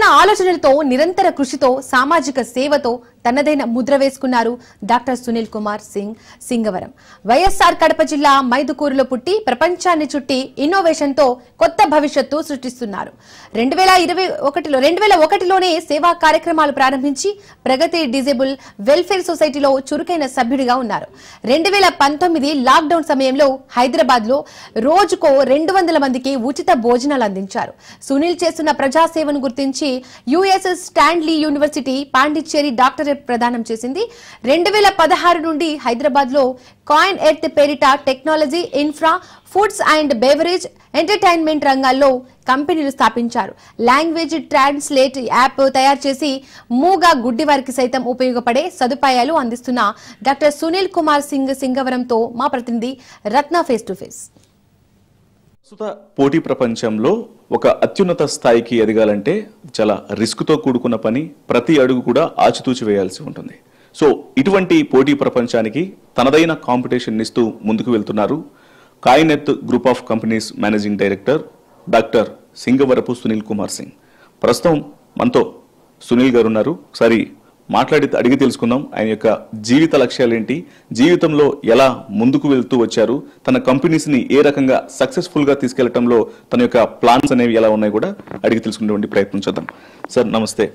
నూతన ఆలోచనలతో నిరంతర కృషితో సామాజిక సేవతో తనదైన ముద్ర వేసుకున్నారు డాక్టర్ సునీల్ కుమార్ సింగ్ సింగవరం. వైఎస్ఆర్ కడప జిల్లా మైదుకూరులో పుట్టి ప్రపంచాన్ని చుట్టి ఇన్నోవేషన్ తో కొత్త భవిష్యత్తు సృష్టిస్తున్నారు. 2001లోనే సేవా కార్యక్రమాలు ప్రారంభించి ప్రగతి డిజేబుల్ వెల్ఫేర్ సొసైటీలో చురుకైన సభ్యుడిగా ఉన్నారు. 2019 లాక్డౌన్ సమయంలో హైదరాబాద్ లో రోజుకో 200 మందికి ఉచిత భోజనాలు అందించారు. సునీల్ చేస్తున్న ప్రజాసేవను గుర్తించి USS Stanley university Pondicherry doctorate ప్రదానం చేసింది. 2016 నుండి హైదరాబాద్ లో కాయిన్ ఎర్త్ పేరిట technology, infra, foods and beverage, entertainment రంగాల్లో కంపెనీలు స్థాపించారు. లాంగ్వేజ్ ట్రాన్స్లేట్ యాప్ తయారు చేసి మూగా గుడ్డి వారికి సైతం ఉపయోగపడే సదుపాయాలు అందిస్తున్న డాక్టర్ సునీల్ కుమార్ సింగ్ సింగవరంతో మా ప్రతినిధి రత్న ఫేస్ టు ఫేస్. ప్రస్తుత పోటీ ప్రపంచంలో ఒక అత్యున్నత స్థాయికి ఎదగాలంటే చాలా రిస్క్తో కూడుకున్న పని, ప్రతి అడుగు కూడా ఆచితూచి వేయాల్సి ఉంటుంది. సో ఇటువంటి పోటీ ప్రపంచానికి తనదైన కాంపిటీషన్ ఇస్తూ ముందుకు వెళ్తున్నారు coin earth group of companies managing director doctor Singavarapu Sunil Kumar Singh. ప్రస్తుతం మనతో సునీల్ గారు ఉన్నారు. ఒకసారి మాట్లాడి అడిగి తెలుసుకుందాం ఆయన యొక్క జీవిత లక్ష్యాలు ఏంటి, జీవితంలో ఎలా ముందుకు వెళ్తూ వచ్చారు, తన కంపెనీస్ ని ఏ రకంగా సక్సెస్ఫుల్ గా తీసుకెళ్లడంలో తన యొక్క ప్లాన్స్ అనేవి ఎలా ఉన్నాయి కూడా అడిగి తెలుసుకునే ప్రయత్నం చేద్దాం. సార్ నమస్తే.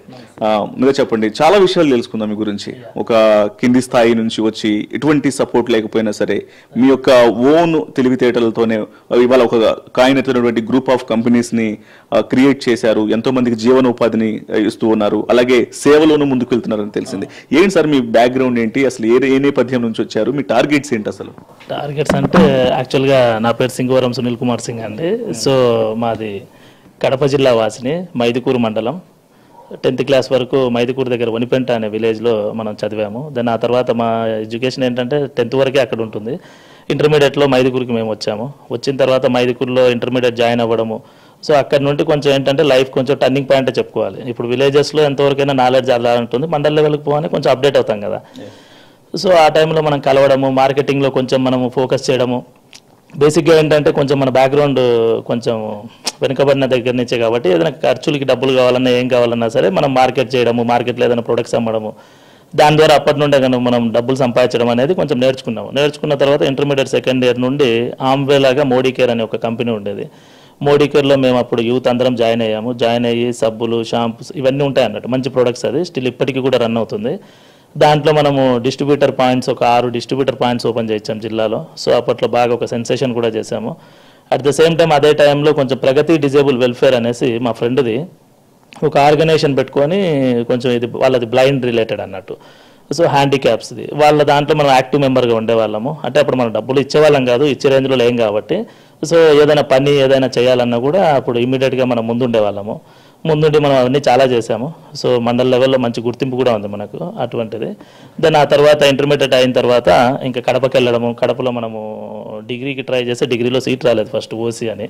ముందుగా చెప్పండి, చాలా విషయాలు తెలుసుకుందాం మీ గురించి. ఒక కింది స్థాయి నుంచి వచ్చి ఎటువంటి సపోర్ట్ లేకపోయినా సరే మీ యొక్క ఓన్ తెలివితేటలతోనే ఇవాళ ఒక కాయిన్ ఎత్తున్నటువంటి గ్రూప్ ఆఫ్ కంపెనీస్ ని క్రియేట్ చేశారు. ఎంతో మందికి జీవనోపాధిని ఇస్తూ ఉన్నారు, అలాగే సేవలోనూ ముందుకు వెళ్తున్నారు అని తెలిసింది. ఏంటి సార్ మీ బ్యాక్గ్రౌండ్ ఏంటి, అసలు ఏ నేపథ్యం నుంచి వచ్చారు, మీ టార్గెట్స్ ఏంటి? అసలు టార్గెట్స్ అంటే యాక్చువల్గా నా పేరు సింగవరం సునీల్ కుమార్ సింగ్ అండి. సో మాది కడప జిల్లా వాసిని, మైదుకూరు మండలం. 10th క్లాస్ వరకు మైదుకూరు దగ్గర వనిపెంట అనే విలేజ్లో మనం చదివాము. దాని ఆ తర్వాత మా ఎడ్యుకేషన్ ఏంటంటే 10th వరకే అక్కడ ఉంటుంది. ఇంటర్మీడియట్లో మైదుకూరుకి మేము వచ్చాము. వచ్చిన తర్వాత మైదుకూరులో ఇంటర్మీడియట్ జాయిన్ అవ్వడము. సో అక్కడ నుండి కొంచెం ఏంటంటే లైఫ్ కొంచెం టర్నింగ్ పాయింట్ చెప్పుకోవాలి. ఇప్పుడు విలేజెస్లో ఎంతవరకైనా నాలెడ్జ్ అలా ఉంటుంది, మండల లెవెల్కి పోగానే కొంచెం అప్డేట్ అవుతాం కదా. సో ఆ టైంలో మనం కలవడము, మార్కెటింగ్లో కొంచెం మనము ఫోకస్ చేయడము. బేసిక్గా ఏంటంటే కొంచెం మన బ్యాక్గ్రౌండ్ కొంచెం వెనుకబడిన దగ్గర నుంచే కాబట్టి ఏదైనా ఖర్చులకి డబ్బులు కావాలన్నా ఏం కావాలన్నా సరే మనం మార్కెట్ చేయడము, మార్కెట్లో ఏదైనా ప్రొడక్ట్స్ అమ్మడము, దాని ద్వారా అప్పటి నుండే కనుక మనం డబ్బులు సంపాదించడం అనేది కొంచెం నేర్చుకున్నాము. నేర్చుకున్న తర్వాత ఇంటర్మీడియట్ సెకండ్ ఇయర్ నుండి ఆమ్వేలాగా మోడీ కేర్ అనే ఒక కంపెనీ ఉండేది. మోడీ కేర్లో మేము అప్పుడు యూత్ అందరం జాయిన్ అయ్యాము. జాయిన్ అయ్యి సబ్బులు, షాంపూస్ ఇవన్నీ ఉంటాయి అన్నట్టు, మంచి ప్రొడక్ట్స్. అది స్టిల్ ఇప్పటికీ కూడా రన్ అవుతుంది. దాంట్లో మనము డిస్ట్రిబ్యూటర్ పాయింట్స్ ఒక 6 డిస్ట్రిబ్యూటర్ పాయింట్స్ ఓపెన్ చేయించాం జిల్లాలో. సో అప్పట్లో బాగా ఒక సెన్సేషన్ కూడా చేశాము. అట్ ద సేమ్ టైం అదే టైంలో కొంచెం ప్రగతి డిజేబుల్ వెల్ఫేర్ అనేసి మా ఫ్రెండ్ది ఒక ఆర్గనైజేషన్ పెట్టుకొని కొంచెం ఇది వాళ్ళది బ్లైండ్ రిలేటెడ్ అన్నట్టు. సో హ్యాండిక్యాప్స్ది వాళ్ళ దాంట్లో మనం యాక్టివ్ మెంబర్గా ఉండేవాళ్ళము. అంటే అప్పుడు మనం డబ్బులు ఇచ్చేవాళ్ళం కాదు, ఇచ్చే రేంజ్లో లేం కాబట్టి. సో ఏదైనా పని ఏదైనా చేయాలన్నా కూడా అప్పుడు ఇమీడియట్గా మనం ముందుండేవాళ్ళము. ముందుండి మనం అవన్నీ చాలా చేసాము. సో మండల లెవెల్లో మంచి గుర్తింపు కూడా ఉంది మనకు అటువంటిది. దెన్ ఆ తర్వాత ఇంటర్మీడియట్ అయిన తర్వాత ఇంకా కడపకి వెళ్ళడము. కడపలో మనము డిగ్రీకి ట్రై చేస్తే డిగ్రీలో సీట్ రాలేదు ఫస్ట్, ఓసీ అని.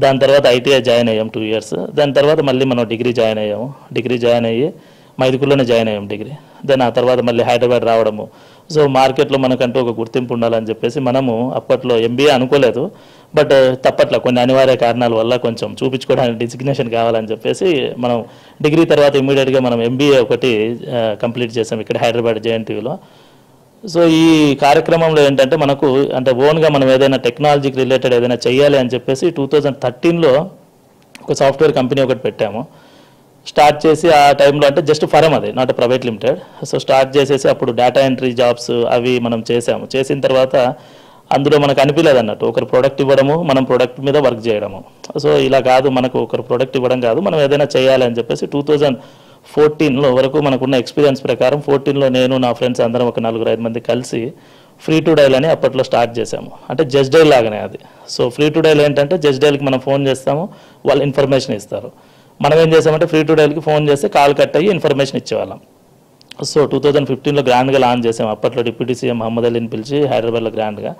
దాని తర్వాత ఐటీఐ జాయిన్ అయ్యాం 2 years. దాని తర్వాత మళ్ళీ మనం డిగ్రీ జాయిన్ అయ్యాము. డిగ్రీ జాయిన్ అయ్యి మైదుకూరులోనే జాయిన్ అయ్యాం డిగ్రీ. దెన్ ఆ తర్వాత మళ్ళీ హైదరాబాద్ రావడము. సో మార్కెట్లో మనకంటూ ఒక గుర్తింపు ఉండాలని చెప్పేసి మనము అప్పట్లో ఎంబీఏ అనుకోలేదు, బట్ తప్పట్ల కొన్ని అనివార్య కారణాల వల్ల కొంచెం చూపించుకోవడానికి డిజిగ్నేషన్ కావాలని చెప్పేసి మనం డిగ్రీ తర్వాత ఇమ్మీడియట్గా మనం ఎంబీఏ ఒకటి కంప్లీట్ చేసాం ఇక్కడ హైదరాబాద్ జేఎన్టీయూలో. సో ఈ కార్యక్రమంలో ఏంటంటే మనకు అంటే ఓన్గా మనం ఏదైనా టెక్నాలజీకి రిలేటెడ్ ఏదైనా చేయాలి అని చెప్పేసి 2013లో ఒక సాఫ్ట్వేర్ కంపెనీ ఒకటి పెట్టాము. స్టార్ట్ చేసి ఆ టైంలో అంటే జస్ట్ ఫరం, అది not private limited. So start చేసేసి అప్పుడు డేటా ఎంట్రీ జాబ్స్ అవి మనం చేసాము. చేసిన తర్వాత అందులో మనకు అనిపించలేదు అన్నట్టు, ఒకరు ప్రోడక్ట్ ఇవ్వడము, మనం ప్రోడక్ట్ మీద వర్క్ చేయడము. సో ఇలా కాదు, మనకు ఒకరు ప్రోడక్ట్ ఇవ్వడం కాదు, మనం ఏదైనా చేయాలి అని చెప్పేసి 2014లో వరకు మనకున్న ఎక్స్పీరియన్స్ ప్రకారం 14లో నేను నా ఫ్రెండ్స్ అందరం ఒక 4-5 మంది కలిసి ఫ్రీ టు డైల్ అని అప్పట్లో స్టార్ట్ చేసాము. అంటే జస్ట్ డైల్ లాగానే అది. సో ఫ్రీ టు డైల్ ఏంటంటే జస్ట్ డైల్కి మనం ఫోన్ చేస్తాము, వాళ్ళు ఇన్ఫర్మేషన్ ఇస్తారు. మనం ఏం చేసామంటే ఫ్రీ టు డైల్కి ఫోన్ చేస్తే కాల్ కట్ అయ్యి ఇన్ఫర్మేషన్ ఇచ్చేవాళ్ళం. సో 2015లో గ్రాండ్గా లాంచ్ చేసాం. అప్పట్లో డిప్యూటీ సీఎం మహమ్మద్ అలీని పిలిచి హైదరాబాద్లో గ్రాండ్గా.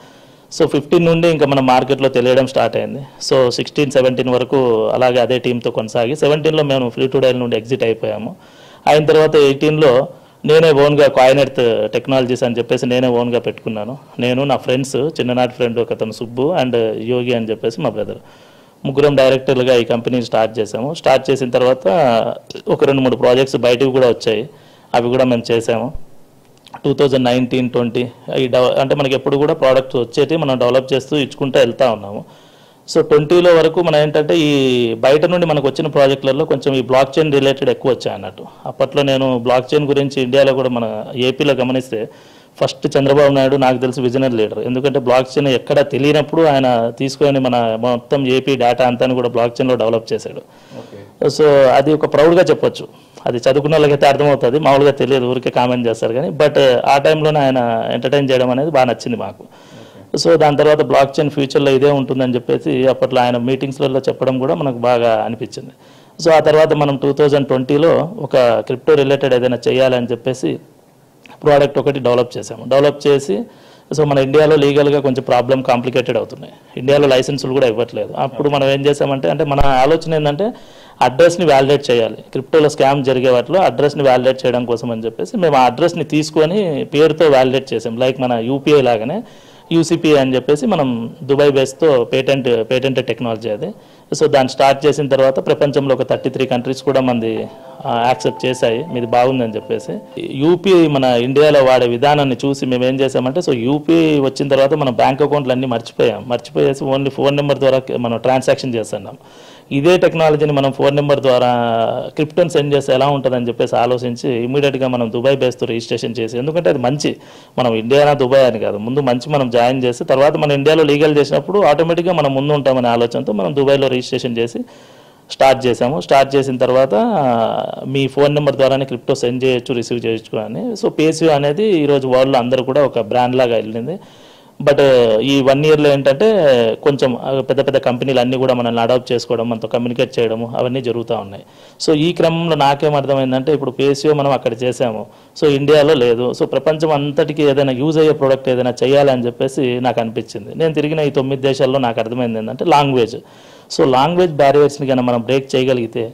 సో 15 నుండి ఇంకా మన మార్కెట్లో తెలియడం స్టార్ట్ అయింది. సో 16-17 వరకు అలాగే అదే టీంతో కొనసాగి 17లో మేము ఫ్రీ టు డైల్ నుండి ఎగ్జిట్ అయిపోయాము. అయిన తర్వాత 18లో నేనే ఓన్గా కాయిన్ ఎర్త్ టెక్నాలజీస్ అని చెప్పేసి నేనే ఓన్గా పెట్టుకున్నాను. నేను, నా ఫ్రెండ్స్, చిన్ననాటి ఫ్రెండ్ ఒకతను సుబ్బు అండ్ యోగి అని చెప్పేసి మా బ్రదర్, ముగ్గురం డైరెక్టర్లుగా ఈ కంపెనీని స్టార్ట్ చేసాము. స్టార్ట్ చేసిన తర్వాత ఒక 2-3 ప్రాజెక్ట్స్ బయటకు కూడా వచ్చాయి, అవి కూడా మేము చేసాము. 2019-20 అంటే మనకి ఎప్పుడు కూడా ప్రోడక్ట్స్ వచ్చేటి మనం డెవలప్ చేస్తూ ఇచ్చుకుంటూ వెళ్తూ ఉన్నాము. సో 20లో వరకు మనం ఏంటంటే ఈ బయట నుండి మనకు వచ్చిన ప్రాజెక్టులలో కొంచెం ఈ బ్లాక్ చైన్ రిలేటెడ్ ఎక్కువ వచ్చాయి అన్నట్టు. అప్పట్లో నేను బ్లాక్ చైన్ గురించి ఇండియాలో కూడా మన ఏపీలో గమనిస్తే ఫస్ట్ చంద్రబాబు నాయుడు నాకు తెలిసి విజనరీ లీడర్. ఎందుకంటే బ్లాక్ చైన్ ఎక్కడ తెలియనప్పుడు ఆయన తీసుకొని మన మొత్తం ఏపీ డేటా అంతా కూడా బ్లాక్ చైన్లో డెవలప్ చేశాడు. సో అది ఒక ప్రౌడ్గా చెప్పొచ్చు. అది చదువుకున్న వాళ్ళకైతే అర్థమవుతుంది, మామూలుగా తెలియదు, ఊరికే కామెంట్ చేస్తారు కానీ. బట్ ఆ టైంలోనే ఆయన ఎంటర్టైన్ చేయడం అనేది బాగా నచ్చింది మాకు. సో దాని తర్వాత బ్లాక్ చైన్ ఫ్యూచర్లో ఇదే ఉంటుందని చెప్పేసి అప్పట్లో ఆయన మీటింగ్స్లలో చెప్పడం కూడా మనకు బాగా అనిపించింది. సో ఆ తర్వాత మనం 2020లో ఒక క్రిప్టో రిలేటెడ్ ఏదైనా చేయాలని చెప్పేసి ప్రోడక్ట్ ఒకటి డెవలప్ చేసాము. డెవలప్ చేసి సో మన ఇండియాలో లీగల్గా కొంచెం ప్రాబ్లం కాంప్లికేటెడ్ అవుతున్నాయి, ఇండియాలో లైసెన్సులు కూడా ఇవ్వట్లేదు. అప్పుడు మనం ఏం చేసామంటే, అంటే మన ఆలోచన ఏంటంటే అడ్రస్ని వ్యాలిడేట్ చేయాలి. క్రిప్టోలో స్కామ్ జరిగే వాటిలో అడ్రస్ని వ్యాలిడేట్ చేయడం కోసం అని చెప్పేసి మేము ఆ అడ్రస్ని తీసుకొని పేరుతో వ్యాలిడేట్ చేసాం. లైక్ మన యూపీఐ లాగానే యూసీపీఐ అని చెప్పేసి మనం దుబాయ్ బేస్తో పేటెంట్ టెక్నాలజీ అది. సో దాన్ని స్టార్ట్ చేసిన తర్వాత ప్రపంచంలో ఒక 33 కంట్రీస్ కూడా మంది యాక్సెప్ట్ చేశాయి, మీది బాగుందని చెప్పేసి. యూపీఐ మన ఇండియాలో వాడే విధానాన్ని చూసి మేము ఏం చేసామంటే, సో యూపీఐ వచ్చిన తర్వాత మన బ్యాంక్ అకౌంట్లు అన్నీ మర్చిపోయేసి ఓన్లీ ఫోన్ నెంబర్ ద్వారా మనం ట్రాన్సాక్షన్ చేస్తున్నాం. ఇదే టెక్నాలజీని మనం ఫోన్ నెంబర్ ద్వారా క్రిప్టోని సెండ్ చేస్తే ఎలా ఉంటుందని చెప్పేసి ఆలోచించి ఇమీడియట్గా మనం దుబాయ్ బేస్తో రిజిస్ట్రేషన్ చేసి, ఎందుకంటే అది మంచి, మనం ఇండియానా దుబాయ్ అని కాదు, ముందు మంచి మనం జాయిన్ చేసి తర్వాత మన ఇండియాలో లీగల్ చేసినప్పుడు ఆటోమేటిక్గా మనం ముందు ఉంటామనే ఆలోచనతో మనం దుబాయ్లో రిజిస్ట్రేషన్ చేసి స్టార్ట్ చేసాము. స్టార్ట్ చేసిన తర్వాత మీ ఫోన్ నెంబర్ ద్వారానే క్రిప్టో సెండ్ చేయొచ్చు, రిసీవ్ చేయొచ్చు అని. సో పేసియో అనేది ఈరోజు వరల్డ్లో అందరూ కూడా ఒక బ్రాండ్ లాగా వెళ్ళింది. బట్ ఈ 1 ఇయర్లో ఏంటంటే కొంచెం పెద్ద పెద్ద కంపెనీలు అన్నీ కూడా మనల్ని అడాప్ట్ చేసుకోవడం, మనతో కమ్యూనికేట్ చేయడము అవన్నీ జరుగుతూ ఉన్నాయి. సో ఈ క్రమంలో నాకేం అర్థమైందంటే, ఇప్పుడు పేసియో మనం అక్కడ చేసాము, సో ఇండియాలో లేదు. సో ప్రపంచం అంతటికి ఏదైనా యూజ్ అయ్యే ప్రోడక్ట్ ఏదైనా చేయాలని చెప్పేసి నాకు అనిపించింది. నేను తిరిగిన ఈ 9 దేశాల్లో నాకు అర్థమైంది ఏంటంటే లాంగ్వేజ్. సో లాంగ్వేజ్ బ్యారియర్స్ని కన్నా మనం బ్రేక్ చేయగలిగితే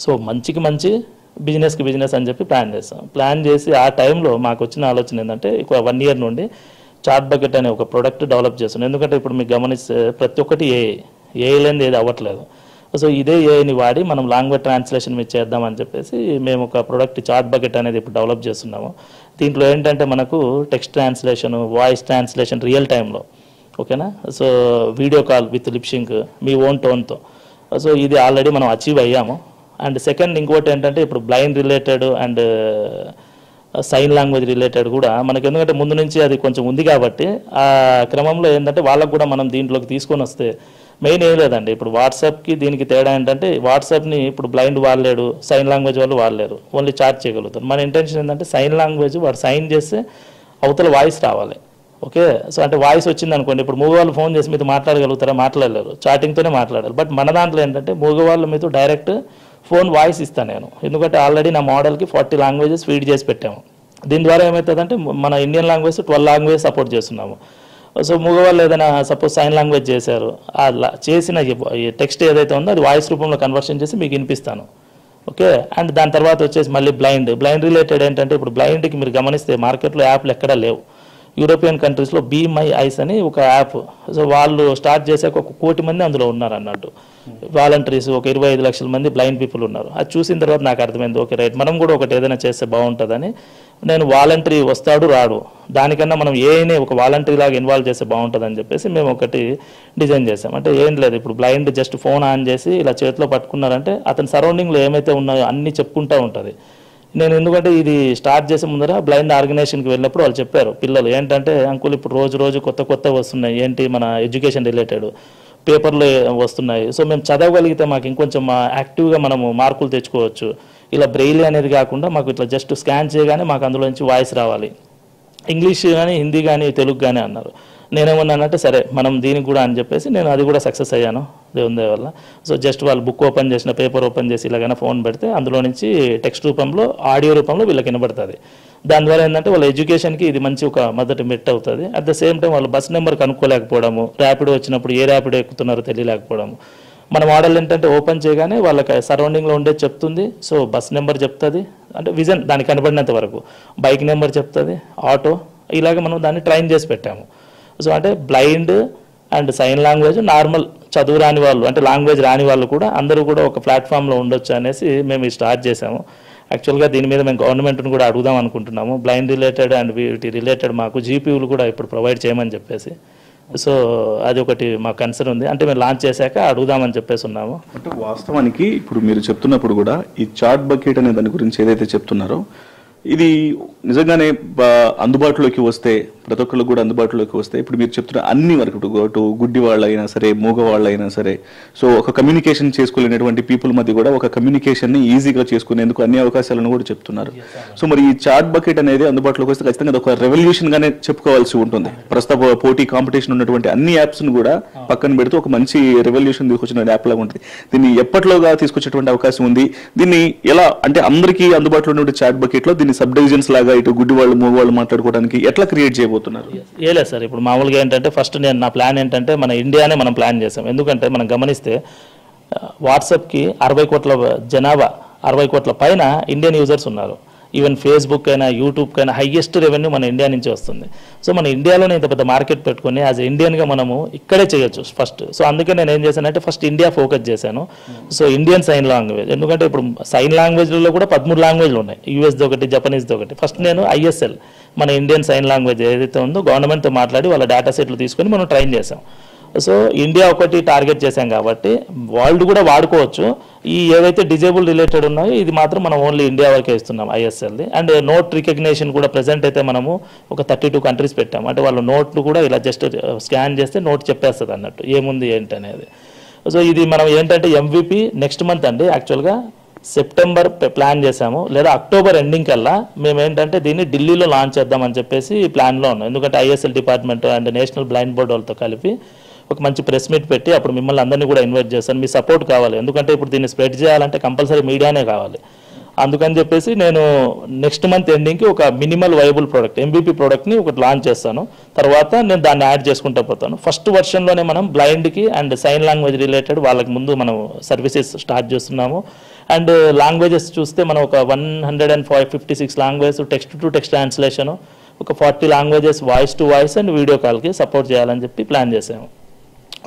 సో మంచికి మంచి, బిజినెస్కి బిజినెస్ అని చెప్పి ప్లాన్ చేసి ఆ టైంలో మాకు వచ్చిన ఆలోచన ఏంటంటే, 1 ఇయర్ నుండి చాట్ బకెట్ అనే ఒక ప్రోడక్ట్ డెవలప్ చేస్తున్నాం. ఎందుకంటే ఇప్పుడు మీకు గమనిస్తే ప్రతి ఒక్కటి ఏఐ లేనిది ఏది అవ్వట్లేదు. సో ఇదే ఏఐని వాడి మనం లాంగ్వేజ్ ట్రాన్స్లేషన్ మీద చేద్దామని చెప్పేసి మేము ఒక ప్రోడక్ట్ చాట్ బకెట్ అనేది ఇప్పుడు డెవలప్ చేస్తున్నాము. దీంట్లో ఏంటంటే మనకు text translation, voice translation real టైంలో, ఓకేనా. So video call with lip sync మీ ఓన్ టోన్తో. సో ఇది ఆల్రెడీ మనం అచీవ్ అయ్యాము. అండ్ సెకండ్ ఇంకోటి ఏంటంటే, ఇప్పుడు blind related and sign language related కూడా మనకి, ఎందుకంటే ముందు నుంచి అది కొంచెం ఉంది కాబట్టి ఆ క్రమంలో ఏంటంటే వాళ్ళకు కూడా మనం దీంట్లోకి తీసుకొని వస్తే మెయిన్ ఏం లేదండి. ఇప్పుడు వాట్సాప్కి దీనికి తేడా ఏంటంటే, వాట్సాప్ని ఇప్పుడు బ్లైండ్ వాడలేడు, సైన్ లాంగ్వేజ్ వాళ్ళు వాడలేరు, ఓన్లీ చాట్ చేయగలుగుతారు. మన ఇంటెన్షన్ ఏంటంటే సైన్ లాంగ్వేజ్ వాడు సైన్ చేస్తే అవతల వాయిస్ రావాలి, ఓకే. సో అంటే వాయిస్ వచ్చింది అనుకోండి, ఇప్పుడు మూగవాళ్ళు ఫోన్ చేసి మీతో మాట్లాడగలుగుతారా? మాట్లాడలేరు, చాటింగ్తోనే మాట్లాడాలి. బట్ మన దాంట్లో ఏంటంటే మూగవాళ్ళు మీతో డైరెక్ట్ ఫోన్ వాయిస్ ఇస్తాను నేను, ఎందుకంటే ఆల్రెడీ నా మోడల్కి 40 లాంగ్వేజెస్ ఫీడ్ చేసి పెట్టాము. దీని ద్వారా ఏమవుతుందంటే మన ఇండియన్ లాంగ్వేజ్ 12 లాంగ్వేజ్ సపోర్ట్ చేస్తున్నాము. సో మూగవాళ్ళు ఏదైనా సపోజ్ సైన్ లాంగ్వేజ్ చేశారు, చేసిన టెక్స్ట్ ఏదైతే ఉందో అది వాయిస్ రూపంలో కన్వర్షన్ చేసి మీకు వినిపిస్తాను, ఓకే. అండ్ దాని తర్వాత వచ్చేసి మళ్ళీ బ్లైండ్ రిలేటెడ్ ఏంటంటే, ఇప్పుడు బ్లైండ్కి మీరు గమనిస్తే మార్కెట్లో యాప్లు ఎక్కడా లేవు. యూరోపియన్ కంట్రీస్లో బీ మై ఐస్ అని ఒక యాప్, సో వాళ్ళు స్టార్ట్ చేసాక 1 కోటి మంది అందులో ఉన్నారు అన్నట్టు వాలంటీర్స్, ఒక 25 లక్షల మంది బ్లైండ్ పీపుల్ ఉన్నారు. అది చూసిన తర్వాత నాకు అర్థమైంది, ఓకే రైట్, మనం కూడా ఒకటి ఏదైనా చేస్తే బాగుంటుందని. నేను వాలంటరీ వస్తాడు రాడు, దానికన్నా మనం ఏఐనే ఒక వాలంటరీ లాగా ఇన్వాల్వ్ చేస్తే బాగుంటుందని చెప్పేసి మేము ఒకటి డిజైన్ చేసాం. అంటే ఏం లేదు, ఇప్పుడు బ్లైండ్ జస్ట్ ఫోన్ ఆన్ చేసి ఇలా చేతిలో పట్టుకున్నారంటే అతని సరౌండింగ్లో ఏమైతే ఉన్నాయో అన్నీ చెప్పుకుంటూ ఉంటుంది. నేను ఎందుకంటే ఇది స్టార్ట్ చేసే ముందర బ్లైండ్ ఆర్గనైజేషన్కి వెళ్ళినప్పుడు వాళ్ళు చెప్పారు పిల్లలు ఏంటంటే, అంకుల్ ఇప్పుడు రోజు కొత్త వస్తున్నాయి, ఏంటి మన ఎడ్యుకేషన్ రిలేటెడ్ పేపర్లు వస్తున్నాయి, సో మేము చదవగలిగితే మాకు ఇంకొంచెం యాక్టివ్గా మనము మార్కులు తెచ్చుకోవచ్చు. ఇలా బ్రెయిలీ అనేది కాకుండా మాకు ఇట్లా జస్ట్ స్కాన్ చేయగానే మాకు అందులో నుంచి వాయిస్ రావాలి, ఇంగ్లీష్ కానీ హిందీ కానీ తెలుగు కానీ అన్నారు. నేనేమన్నానంటే సరే మనం దీనికి కూడా అని చెప్పేసి నేను అది కూడా సక్సెస్ అయ్యాను దేవుని దయ వల్ల. సో జస్ట్ వాళ్ళు బుక్ ఓపెన్ చేసిన, పేపర్ ఓపెన్ చేసి ఇలాగైనా ఫోన్ పెడితే అందులో నుంచి టెక్స్ట్ రూపంలో, ఆడియో రూపంలో వీళ్ళకి వినబడుతుంది. దానివల్ల ఏంటంటే వాళ్ళ ఎడ్యుకేషన్కి ఇది మంచి ఒక మొదటి మెట్ అవుతుంది. అట్ ద సేమ్ టైం వాళ్ళు బస్ నెంబర్ కనుక్కోలేకపోవడము, ర్యాపిడో వచ్చినప్పుడు ఏ ర్యాపిడో ఎక్కుతున్నారో తెలియలేకపోవడము. మన మోడల్ ఏంటంటే ఓపెన్ చేయగానే వాళ్ళకి సరౌండింగ్లో ఉండేది చెప్తుంది. సో బస్ నెంబర్ చెప్తుంది, అంటే విజన్ దానికి కనబడినంత వరకు, బైక్ నెంబర్ చెప్తుంది, ఆటో, ఇలాగ మనం దాన్ని ట్రైన్ చేసి పెట్టాము. సో అంటే blind and sign language normal చదువు రాని వాళ్ళు అంటే లాంగ్వేజ్ రాని వాళ్ళు కూడా అందరూ కూడా ఒక ప్లాట్ఫామ్లో ఉండొచ్చు అనేసి మేము స్టార్ట్ చేసాము. యాక్చువల్గా దీని మీద మేము గవర్నమెంట్ని కూడా అడుగుదాం అనుకుంటున్నాము. బ్లైండ్ రిలేటెడ్ అండ్ వీటి రిలేటెడ్ మాకు జీపీయూలు కూడా ఇప్పుడు ప్రొవైడ్ చేయమని చెప్పేసి. సో అది ఒకటి మా కన్సర్న్ ఉంది. అంటే మేము లాంచ్ చేశాక అడుగుదామని చెప్పేసి ఉన్నాము. అంటే వాస్తవానికి ఇప్పుడు మీరు చెప్తున్నప్పుడు కూడా ఈ చాట్ బకెట్ అనే దాని గురించి ఏదైతే చెప్తున్నారో ఇది నిజంగానే అందుబాటులోకి వస్తే ప్రతి ఒక్కళ్ళు కూడా అందుబాటులోకి వస్తే ఇప్పుడు మీరు చెప్తున్న అన్ని వరకు గుడ్డి వాళ్ళైనా సరే మూగ వాళ్ళైనా సరే సో ఒక కమ్యూనికేషన్ చేసుకోలేనటువంటి పీపుల్ మధ్య కూడా ఒక కమ్యూనికేషన్ని ఈజీగా చేసుకునేందుకు అన్ని అవకాశాలను కూడా చెప్తున్నారు. సో మరి ఈ చాట్ బకెట్ అనేది అందుబాటులోకి వస్తే ఖచ్చితంగా అది ఒక రెవల్యూషన్ గానే చెప్పుకోవాల్సి ఉంటుంది. ప్రస్తుత పోటీ కాంపిటీషన్ ఉన్నటువంటి అన్ని యాప్స్ ను కూడా పక్కన పెడుతూ ఒక మంచి రెవల్యూషన్ తీసుకొచ్చిన యాప్ లాగా ఉంటుంది. దీన్ని ఎప్పట్లోగా తీసుకొచ్చేటువంటి అవకాశం ఉంది. దీన్ని ఎలా అంటే అందరికీ అందుబాటులో ఉన్న చాట్ బకెట్ లో దీన్ని సబ్ డివిజన్స్ లాగా ఇటు గుడ్డి వాళ్ళు మూగ వాళ్ళు మాట్లాడుకోవడానికి ఎట్లా క్రియేట్ చేయబోతున్నారు? లేదు సార్, ఇప్పుడు మామూలుగా ఏంటంటే ఫస్ట్ నా ప్లాన్ ఏంటంటే మన ఇండియానే మనం ప్లాన్ చేసాం. ఎందుకంటే మనం గమనిస్తే వాట్సాప్కి 60 కోట్ల జనాభా 60 కోట్ల పైన ఇండియన్ యూజర్స్ ఉన్నారు. ఈవెన్ ఫేస్బుక్ అయినా యూట్యూబ్ అయినా హైయెస్ట్ రెవెన్యూ మన ఇండియా నుంచి వస్తుంది. సో మన ఇండియాలోనే ఇంత పెద్ద మార్కెట్ పెట్టుకుని యాజ్ ఇండియన్గా మనము ఇక్కడే చేయొచ్చు ఫస్ట్. సో అందుకే నేను ఏం చేశానంటే ఫస్ట్ ఇండియా ఫోకస్ చేశాను. సో ఇండియన్ సైన్ లాంగ్వేజ్, ఎందుకంటే ఇప్పుడు సైన్ లాంగ్వేజ్లలో కూడా 13 లాంగ్వేజ్లు ఉన్నాయి, యూఎస్ది ఒకటి జపనీస్ది ఒకటి. ఫస్ట్ నేను ఐఎస్ఎల్ మన ఇండియన్ సైన్ లాంగ్వేజ్ ఏదైతే ఉందో గవర్నమెంట్తో మాట్లాడి వాళ్ళ డేటా సెట్లు తీసుకొని మనం ట్రైన్ చేసాం. సో ఇండియా ఒకటి టార్గెట్ చేశాం కాబట్టి వరల్డ్ కూడా వాడుకోవచ్చు. ఈ ఏవైతే డిజేబుల్ రిలేటెడ్ ఉన్నాయో ఇది మాత్రం మనం ఓన్లీ ఇండియా వరకే ఇస్తున్నాం ఐఎస్ఎల్ది. అండ్ నోట్ రికగ్నేషన్ కూడా ప్రెజెంట్ అయితే మనము ఒక 32 కంట్రీస్ పెట్టాం. అంటే వాళ్ళు నోట్లు కూడా ఇలా జస్ట్ స్కాన్ చేస్తే నోట్ చెప్పేస్తుంది అన్నట్టు ఏముంది ఏంటి అనేది. సో ఇది మనం ఏంటంటే MVP నెక్స్ట్ మంత్ అండి, యాక్చువల్గా సెప్టెంబర్ ప్లాన్ చేసాము, లేదా అక్టోబర్ ఎండింగ్ కల్లా మేము ఏంటంటే దీన్ని ఢిల్లీలో లాంచ్ చేద్దామని చెప్పేసి ప్లాన్లో ఉన్నాం. ఎందుకంటే ISL department and national blind board వాళ్ళతో కలిపి ఒక మంచి ప్రెస్ మీట్ పెట్టి అప్పుడు మిమ్మల్ని అందరినీ కూడా ఇన్వైట్ చేస్తాను. మీ సపోర్ట్ కావాలి, ఎందుకంటే ఇప్పుడు దీన్ని స్ప్రెడ్ చేయాలంటే కంపల్సరీ మీడియానే కావాలి. అందుకని చెప్పేసి నేను నెక్స్ట్ మంత్ ఎండింగ్కి ఒక మినిమల్ వైబుల్ ప్రోడక్ట్ MVP ప్రోడక్ట్ని ఒకటి లాంచ్ చేస్తాను. తర్వాత నేను దాన్ని యాడ్ చేసుకుంటూ పోతాను. ఫస్ట్ వర్షన్లోనే మనం బ్లైండ్కి అండ్ సైన్ లాంగ్వేజ్ రిలేటెడ్ వాళ్ళకి ముందు మనం సర్వీసెస్ స్టార్ట్ చేస్తున్నాము. అండ్ లాంగ్వేజెస్ చూస్తే మనం ఒక 156 language text to text translation, ఒక 40 languages voice to voice and video కాల్కి సపోర్ట్ చేయాలని చెప్పి ప్లాన్ చేసాము.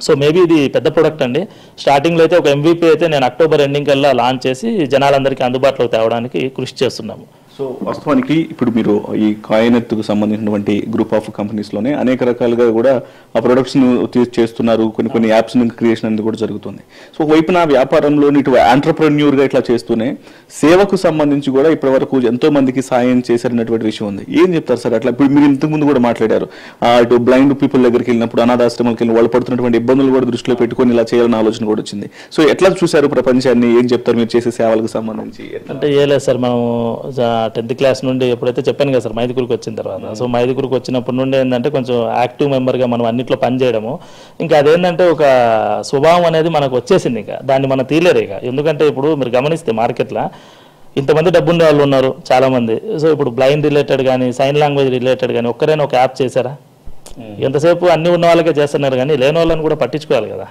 సో మేబీ ఇది పెద్ద ప్రొడక్ట్ అండి. స్టార్టింగ్లో అయితే ఒక MVP అయితే నేను అక్టోబర్ ఎండింగ్ కల్లా లాంచ్ చేసి జనాలందరికీ అందుబాటులోకి తేవడానికి కృషి చేస్తున్నాము. సో వాస్తవానికి ఇప్పుడు మీరు ఈ కాయినెత్కు సంబంధించినటువంటి గ్రూప్ ఆఫ్ కంపెనీస్లోనే అనేక రకాలుగా కూడా ఆ ప్రొడక్ట్స్ను చేస్తున్నారు, కొన్ని యాప్స్ క్రియేషన్ అనేది కూడా జరుగుతుంది. సో వైపున వ్యాపారంలో ఇటు ఆంటర్ప్రెన్యూర్గా ఇట్లా చేస్తూనే సేవకు సంబంధించి కూడా ఇప్పటి వరకు ఎంతో మందికి సాయం చేశారన్నటువంటి విషయం ఉంది. ఏం చెప్తారు సార్ అట్లా? ఇప్పుడు మీరు ఇంతకుముందు కూడా మాట్లాడారు, ఇటు బ్లైండ్ పీపుల్ దగ్గరికి వెళ్ళినప్పుడు అనాథాశ్రమాలకు వెళ్ళి వాళ్ళు పడుతున్నటువంటి ఇబ్బందులు కూడా దృష్టిలో పెట్టుకొని ఇలా చేయాలన్న ఆలోచన కూడా వచ్చింది. సో ఎట్లా చూశారు ప్రపంచాన్ని? ఏం చెప్తారు మీరు చేసే సేవలకు సంబంధించి? అంటే ఏ లేదు సార్, మనం 10th క్లాస్ నుండి ఎప్పుడైతే చెప్పాను కదా సార్ మైదుకూరుకి వచ్చిన తర్వాత, సో మైదుకూరుకి వచ్చినప్పటి నుండి ఏంటంటే కొంచెం యాక్టివ్ మెంబర్గా మనం అన్నింటిలో పనిచేయడము, ఇంకా అదేంటంటే ఒక స్వభావం అనేది మనకు వచ్చేసింది. ఇంకా దాన్ని మనం తీయలేరు. ఇక ఎందుకంటే ఇప్పుడు మీరు గమనిస్తే మార్కెట్లో ఇంతమంది డబ్బుండే వాళ్ళు ఉన్నారు చాలామంది. సో ఇప్పుడు బ్లైండ్ రిలేటెడ్ కానీ సైన్ లాంగ్వేజ్ రిలేటెడ్ కానీ ఒక్కరైనా ఒక యాప్ చేశారా? ఎంతసేపు అన్ని ఉన్న వాళ్ళకే చేస్తున్నారు కానీ లేని వాళ్ళని కూడా పట్టించుకోవాలి కదా.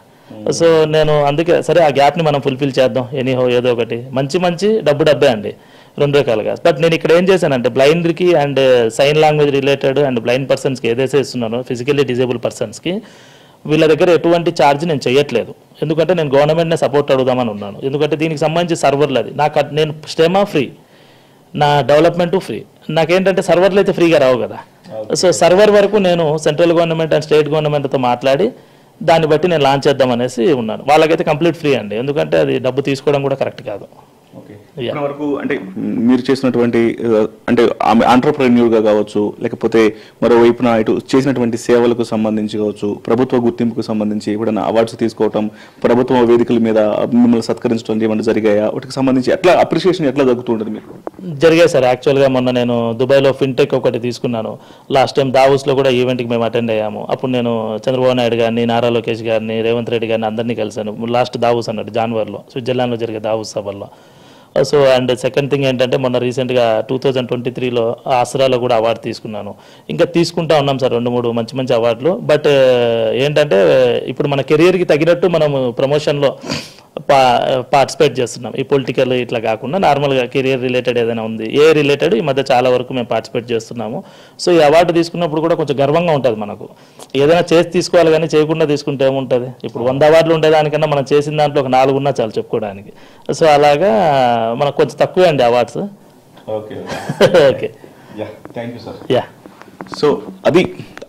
సో నేను అందుకే సరే ఆ గ్యాప్ని మనం ఫుల్ఫిల్ చేద్దాం ఎనీహో ఏదో ఒకటి. మంచి డబ్బే అండి, 2 రకాలుగా. బట్ నేను ఇక్కడ ఏం చేశానంటే బ్లైండ్కి and sign language related and blind పర్సన్స్కి ఏదైతే ఇస్తున్నానో ఫిజికల్లీ డిజేబుల్ పర్సన్స్కి వీళ్ళ దగ్గర ఎటువంటి ఛార్జ్ నేను చేయట్లేదు. ఎందుకంటే నేను గవర్నమెంట్నే సపోర్ట్ అడుగుదామని ఉన్నాను. ఎందుకంటే దీనికి సంబంధించి సర్వర్లు అది నేను స్టెమా ఫ్రీ, నా డెవలప్మెంటు ఫ్రీ. నాకేంటంటే సర్వర్లు అయితే ఫ్రీగా రావు కదా. సో సర్వర్ వరకు నేను సెంట్రల్ గవర్నమెంట్ అండ్ స్టేట్ గవర్నమెంట్తో మాట్లాడి దాన్ని బట్టి నేను లాంచ్ చేద్దామనేసి ఉన్నాను. వాళ్ళకైతే కంప్లీట్ ఫ్రీ అండి, ఎందుకంటే అది డబ్బు తీసుకోవడం కూడా కరెక్ట్ కాదు. వరకు అంటే మీరు చేసినటువంటి అంటే ఆంటర్ప్రెన్యూర్గా కావచ్చు, లేకపోతే మరోవైపున ఇటు చేసినటువంటి సేవలకు సంబంధించి కావచ్చు, ప్రభుత్వ గుర్తింపుకు సంబంధించి ఎప్పుడైనా అవార్డ్స్ తీసుకోవటం, ప్రభుత్వ వేదికల మీద మిమ్మల్ని సత్కరించడం ఏమైనా జరిగాయా? వాటికి సంబంధించి ఎట్లా అప్రిషియేషన్ ఎట్లా జరుగుతుంటుంది మీకు? జరిగాయి సార్. యాక్చువల్గా మొన్న నేను దుబాయ్లో ఫిన్టెక్ ఒకటి తీసుకున్నాను. లాస్ట్ టైం దావోస్లో కూడా ఈవెంట్కి మేము అటెండ్ అయ్యాము. అప్పుడు నేను చంద్రబాబు నాయుడు గారిని, నారా లోకేష్ గారిని, రేవంత్ రెడ్డి గారిని అందరినీ కలిశాను. లాస్ట్ దావోస్ అన్నట్టు జాన్వరిలో స్విట్జర్లాండ్లో జరిగే దావోస్ సభల్లో. సో అండ్ సెకండ్ థింగ్ ఏంటంటే మొన్న రీసెంట్గా 2023లో ఆసరాలో కూడా అవార్డు తీసుకున్నాను. ఇంకా తీసుకుంటా ఉన్నాం సార్ 2-3 మంచి అవార్డులు. బట్ ఏంటంటే ఇప్పుడు మన కెరియర్కి తగినట్టు మనము ప్రమోషన్లో పార్టిసిపేట్ చేస్తున్నాం. ఈ పొలిటికల్ ఇట్లా కాకుండా నార్మల్గా కెరియర్ రిలేటెడ్ ఏదైనా ఉంది, ఏ రిలేటెడ్ ఈ మధ్య చాలా వరకు మేము పార్టిసిపేట్ చేస్తున్నాము. సో ఈ అవార్డు తీసుకున్నప్పుడు కూడా కొంచెం గర్వంగా ఉంటుంది మనకు. ఏదైనా చేసి తీసుకోవాలి కానీ చేయకుండా తీసుకుంటే ఏముంటుంది. ఇప్పుడు 100 అవార్డులు ఉండే దానికన్నా మనం చేసిన దాంట్లో ఒక 4 ఉన్నా చాలు చెప్పుకోవడానికి. సో అలాగా మనకు కొంచెం తక్కువే అండి awards. Okay okay thank you sir. Yeah so అది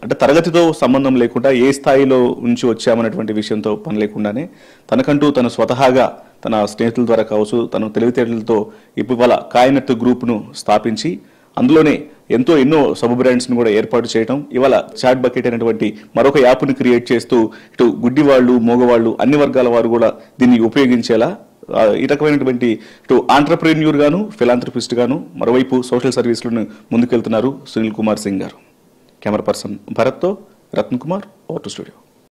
అంటే తరగతితో సంబంధం లేకుండా ఏ స్థాయిలో నుంచి వచ్చామనేటువంటి విషయంతో పని లేకుండానే తనకంటూ తను స్వతహాగా తన స్నేహితుల ద్వారా కావచ్చు, తన తెలివితేటలతో ఇవాళ కాయనెత్తు గ్రూప్ను స్థాపించి అందులోనే ఎన్నో సబ్ బ్రాండ్స్ని కూడా ఏర్పాటు చేయడం, ఇవాళ చాట్ బకెట్ అనేటువంటి మరొక యాప్ని క్రియేట్ చేస్తూ ఇటు గుడ్డివాళ్ళు, మోగవాళ్ళు అన్ని వర్గాల వారు కూడా దీన్ని ఉపయోగించేలా ఈ రకమైనటువంటి ఇటు ఆంటర్ప్రెన్యూర్ గాను, ఫిలాంథ్రపిస్ట్ గాను, మరోవైపు సోషల్ సర్వీస్లను ముందుకెళ్తున్నారు సునీల్ కుమార్ సింగ్ గారు. కెమెరా పర్సన్ భరత్తో రత్న్ కుమార్, ఓటు స్టూడియో.